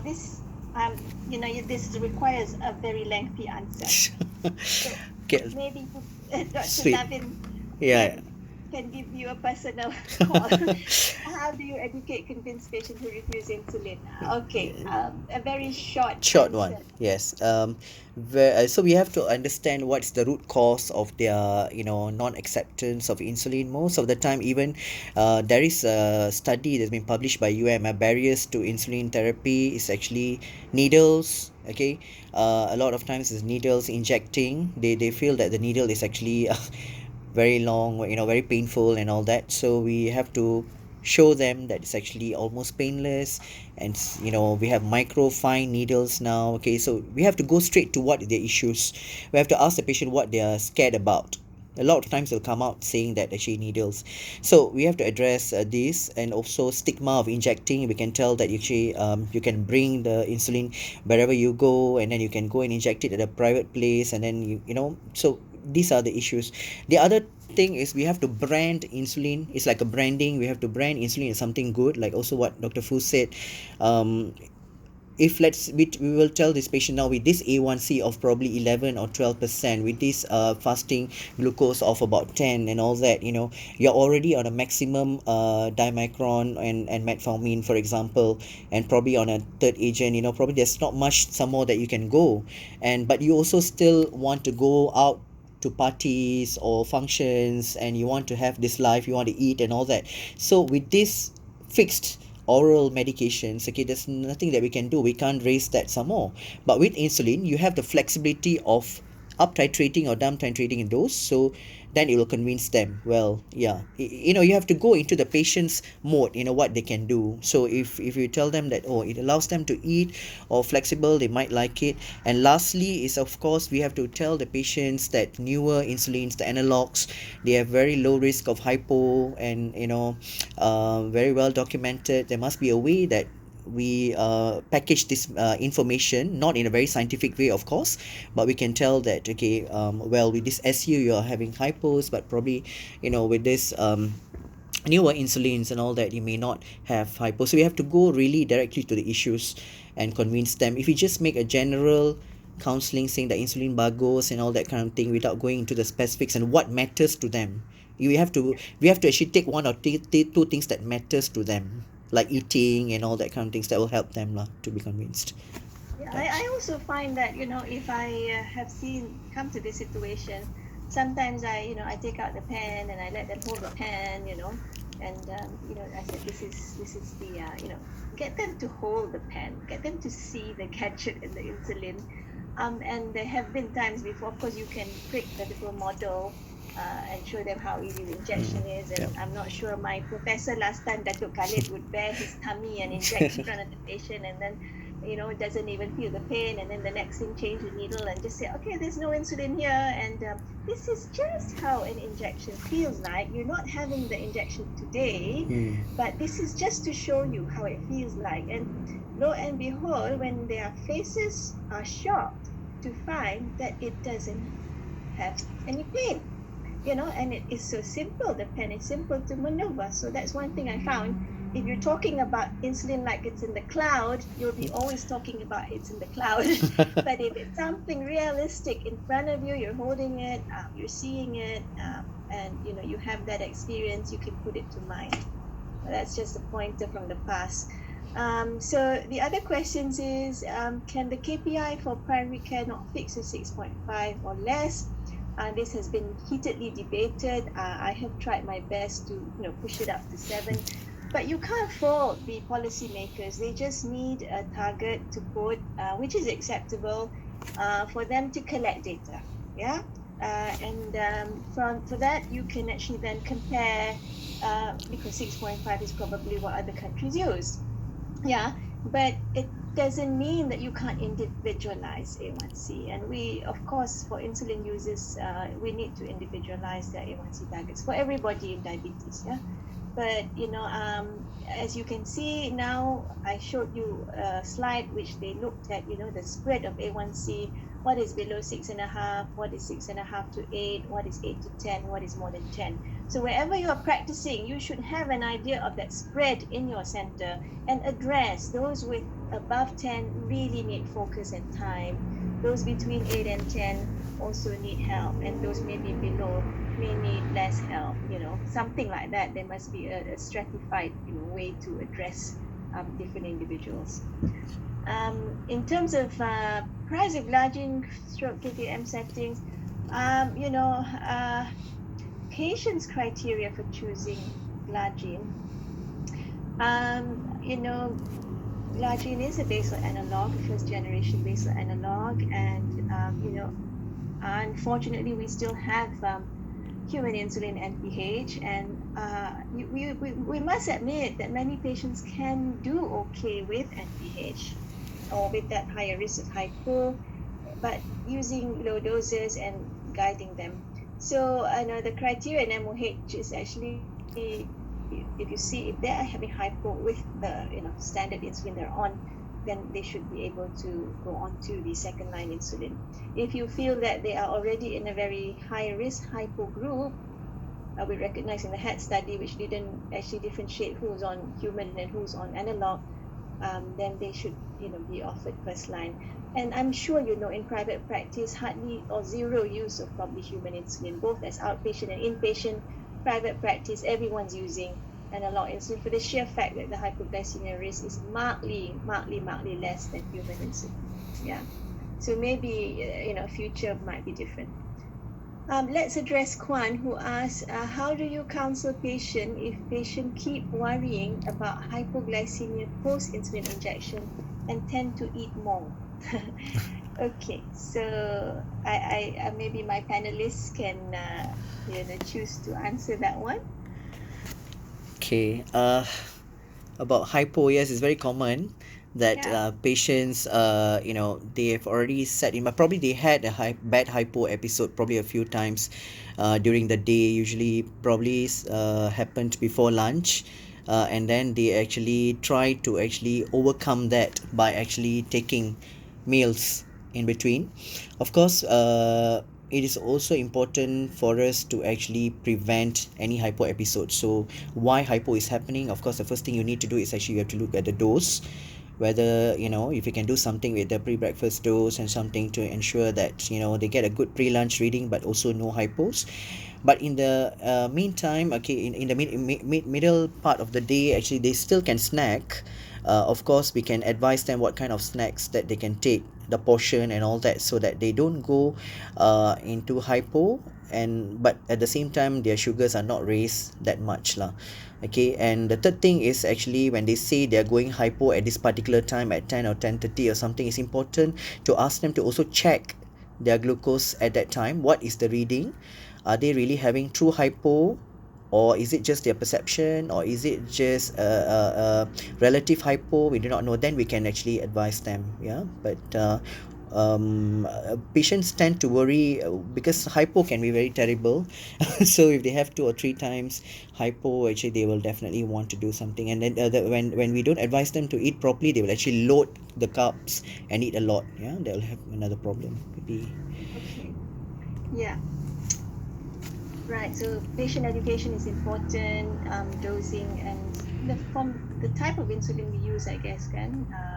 this, this requires a very lengthy answer. So Get maybe Dr. sweet. Navin Yeah. can give you a personal call. How do you educate, convince patients who refuse insulin? Okay, a very short Short one, answer. yes. So we have to understand what's the root cause of their non-acceptance of insulin. Most of the time, even there is a study that's been published by barriers to insulin therapy is actually needles. Okay, a lot of times is needles injecting. They feel that the needle is actually very long, very painful and all that. So we have to show them that it's actually almost painless. And we have micro fine needles now. Okay, so we have to go straight to what are the issues. We have to ask the patient what they are scared about. A lot of times they'll come out saying that actually needles. So we have to address this. And also stigma of injecting. We can tell that actually you can bring the insulin wherever you go, and then you can go and inject it at a private place, and then so these are the issues. The other thing is we have to brand insulin. It's like a branding. We have to brand insulin as something good, like also what Dr. Fu said. um if we will tell this patient now with this A1C of probably 11 or 12%, with this fasting glucose of about 10 and all that, you're already on a maximum dimicron and metformin, for example, and probably on a third agent. Probably there's not much some more that you can go. But you also still want to go out to parties or functions, and you want to have this life, you want to eat and all that. So with this fixed oral medications, okay, there's nothing that we can do. We can't raise that some more. But with insulin, you have the flexibility of up titrating or down titrating in dose. So then it will convince them. Well, yeah, you have to go into the patient's mode, what they can do. So if you tell them that, oh, it allows them to eat or flexible, they might like it. And lastly is, of course, we have to tell the patients that newer insulins, the analogs, they have very low risk of hypo. And very well documented. There must be a way that we package this information, not in a very scientific way, of course, but we can tell that, okay, well, with this SU you're having hypos, but probably with this newer insulins and all that, you may not have hypo. So we have to go really directly to the issues and convince them. If you just make a general counseling saying that insulin bagus and all that kind of thing without going into the specifics and what matters to them, we have to actually take one or two things that matters to them, like eating and all that kind of things that will help them lah, to be convinced. Yeah, Yeah. I also find that, if I have come to this situation, sometimes I take out the pen and I let them hold the pen, and I said, this is the get them to hold the pen, get them to see the gadget and the insulin. And there have been times before, of course, you can prick the little model and show them how easy the injection is. Yeah. And I'm not sure my professor last time, Datuk Khalid, would bare his tummy and inject in front of the patient, and then doesn't even feel the pain, and then the next thing change the needle and just say, okay, there's no insulin here. And this is just how an injection feels like. You're not having the injection today, Hmm. but this is just to show you how it feels like. And lo and behold, when their faces are shocked to find that it doesn't have any pain, and it is so simple. The pen is simple to maneuver. So that's one thing I found. If you're talking about insulin like it's in the cloud, you'll be always talking about it's in the cloud. But if it's something realistic in front of you, you're holding it, you're seeing it, and you have that experience, you can put it to mind. That's just a pointer from the past. So the other questions is, can the KPI for primary care not fix to 6.5 or less? This has been heatedly debated. I have tried my best to push it up to 7, but you can't fault the policymakers. They just need a target to put, which is acceptable, for them to collect data. Yeah, and for that you can actually then compare, because 6.5 is probably what other countries use. Yeah, but it doesn't mean that you can't individualize A1C. And we, of course, for insulin users, we need to individualize their A1C targets for everybody in diabetes. Yeah, but as you can see now, I showed you a slide which they looked at, the spread of A1C, what is below 6.5, what is 6.5 to 8, what is 8 to 10, what is more than 10. So wherever you are practicing, you should have an idea of that spread in your center and address those with above 10 really need focus and time. Those between 8 and 10 also need help, and those maybe below may need less help, something like that. There must be a stratified, way to address different individuals. In terms of price of glargine stroke KTM settings, patients' criteria for choosing glargine, glargine is a basal analog, a first generation basal analog, and unfortunately, we still have human insulin NPH, and we must admit that many patients can do okay with NPH or with that higher risk of hypo, but using low doses and guiding them. So I know the criteria in MOH is actually, if you see if they are having hypo with the standard insulin they're on, then they should be able to go on to the second line insulin. If you feel that they are already in a very high risk hypo group, we recognize in the HAT study, which didn't actually differentiate who's on human and who's on analog, then they should be offered first line. And I'm sure in private practice, hardly or zero use of probably human insulin, both as outpatient and inpatient. Private practice, everyone's using analog insulin for the sheer fact that the hypoglycemia risk is markedly less than human insulin. Yeah. So maybe future might be different. Let's address Kwan, who asks, how do you counsel patient if patient keep worrying about hypoglycemia post-insulin injection and tend to eat more? Okay, so I maybe my panelists can choose to answer that one. Okay. About hypo, yes, it's very common that Yeah. patients, they have already set in, but probably they had a bad hypo episode probably a few times during the day. Usually, probably happened before lunch. And then they actually try to actually overcome that by actually taking meals in between. Of course, it is also important for us to actually prevent any hypo episode. So why hypo is happening, of course, the first thing you need to do is actually you have to look at the dose, whether if you can do something with the pre-breakfast dose and something to ensure that they get a good pre-lunch reading but also no hypos. But in the meantime, okay, in the middle part of the day, actually they still can snack. Of course, we can advise them what kind of snacks that they can take, the portion and all that, so that they don't go into hypo, and but at the same time their sugars are not raised that much lah. Okay, and the third thing is actually when they say they're going hypo at this particular time at 10 or 10:30 or something, it's important to ask them to also check their glucose at that time. What is the reading? Are they really having true hypo, or is it just their perception, or is it just a relative hypo? We do not know. Then we can actually advise them. Yeah, but patients tend to worry because hypo can be very terrible. So if they have 2 or 3 times hypo, actually they will definitely want to do something. And then when we don't advise them to eat properly, they will actually load the carbs and eat a lot. Yeah, they'll have another problem maybe. Okay. Yeah. Right. So patient education is important, dosing, and the type of insulin we use, I guess,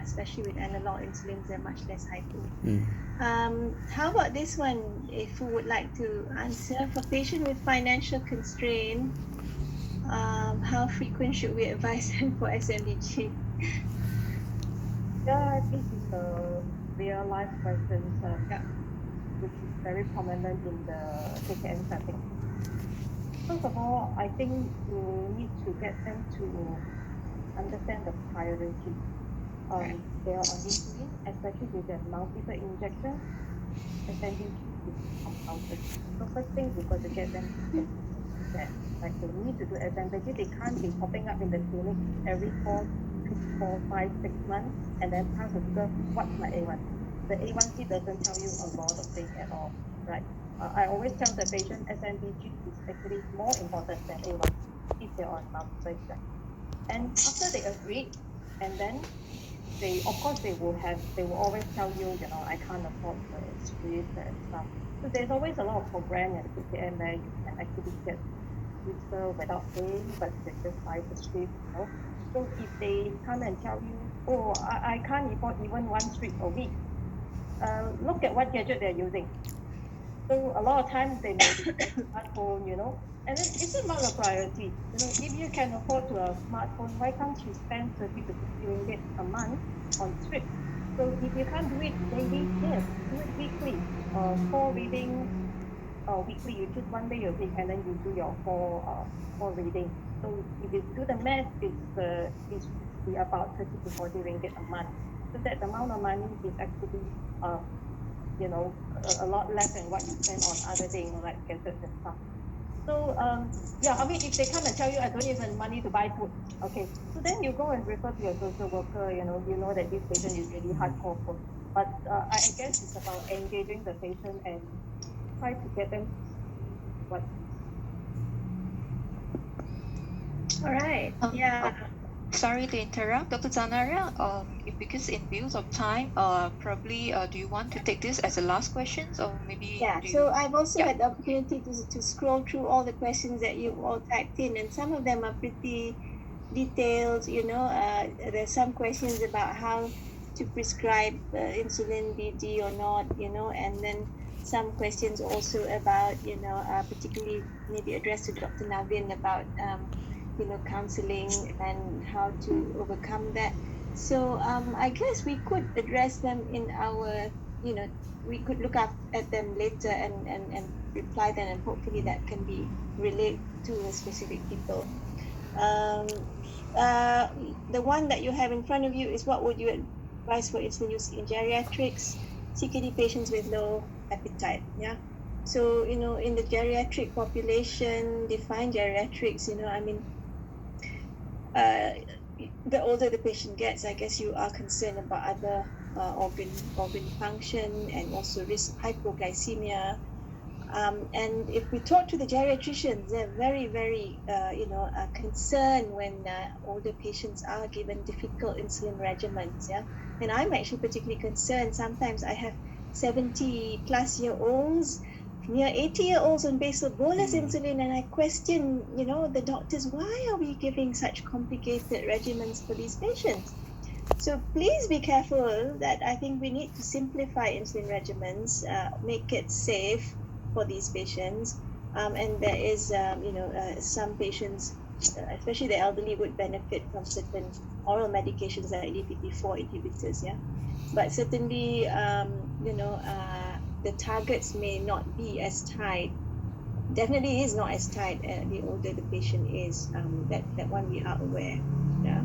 especially with analog insulins, they're much less hypo. Mm. How about this one? If who would like to answer, for patient with financial constraint, how frequent should we advise them for SMBG? Yeah, this is a real life question, Yeah. which is very prominent in the KKN setting. First of all, I think you need to get them to understand the priority. They are on insulin, especially with their multiple injections, SNDG is compounded. So first thing we've got to get them to get that, like they need to do SNDG. They can't be popping up in the clinic every 4, 5, 6 months and then ask the girl, what's my A1? The A1C doesn't tell you a lot of things at all, right? I always tell the patient SNDG is actually more important than A1. If they're on multiple exam. And after they agreed, and then they, of course, they will always tell you, I can't afford the script and stuff. So there's always a lot of program at KKM where you can actually get register without paying, but you can just buy the script. So if they come and tell you, oh, I can't afford even one script a week, look at what gadget they're using. So a lot of times they may be smartphone, and it's about a priority. If you can afford to a smartphone, why can't you spend 30 to 50 ringgit a month on script? So if you can't do it daily, yes, do it weekly. 4 reading weekly. You choose one day a week, and then you do your four reading. So if you do the math, it's about 30 to 40 ringgit a month. So that amount of money is actually a lot less than what you spend on other things like gadgets and stuff. So if they come and tell you I don't even money to buy food, okay, so then you go and refer to your social worker. You know that this patient is really hardcore food. But I guess it's about engaging the patient and try to get them what. All right. Yeah. Sorry to interrupt, Dr. Zanaria. Because in views of time, probably do you want to take this as the last questions, or maybe? Yeah, so I've also had the opportunity to scroll through all the questions that you've all typed in, and some of them are pretty detailed. There's some questions about how to prescribe insulin BD or not, and then some questions also about, particularly maybe addressed to Dr. Navin about, counseling and how to overcome that. So I guess we could address them in our, we could look at them later and reply them, and hopefully that can be relayed to a specific people. The one that you have in front of you is what would you advise for insulin use in geriatrics, CKD patients with low appetite? Yeah. So, in the geriatric population, define geriatrics, the older the patient gets, I guess you are concerned about other organ function and also risk hypoglycemia. And if we talk to the geriatricians, they're very, very, concerned when older patients are given difficult insulin regimens. Yeah, and I'm actually particularly concerned. Sometimes I have 70-plus-year-olds, near 80-year-olds on basal bolus insulin, and I question, the doctors, why are we giving such complicated regimens for these patients? So please be careful that I think we need to simplify insulin regimens, make it safe for these patients. And there is, some patients, especially the elderly, would benefit from certain oral medications like DPP-4 inhibitors. Yeah, but certainly, the targets may not be as tight. Definitely is not as tight the older the patient is. That one we are aware. Yeah.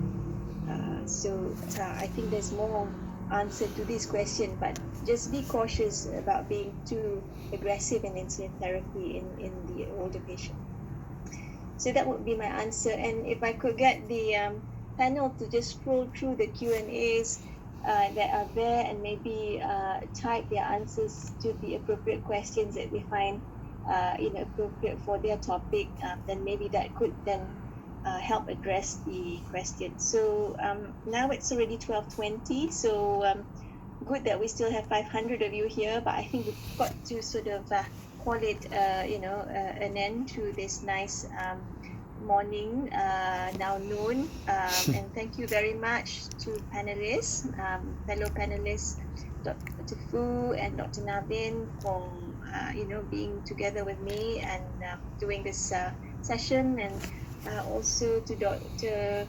So I think there's more answer to this question, but just be cautious about being too aggressive in insulin therapy in the older patient. So that would be my answer. And if I could get the panel to just scroll through the Q&As that are there and maybe type their answers to the appropriate questions that they find appropriate for their topic, then maybe that could then help address the question. So now it's already 12:20, so good that we still have 500 of you here, but I think we've got to sort of call it an end to this nice morning, now noon, and thank you very much to panelists, fellow panelists, Dr. Fu and Dr. Navin, for being together with me and doing this session, and also to Dr.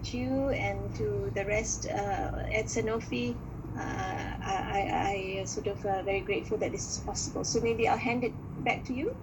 Chu and to the rest at Sanofi. I sort of very grateful that this is possible. So maybe I'll hand it back to you.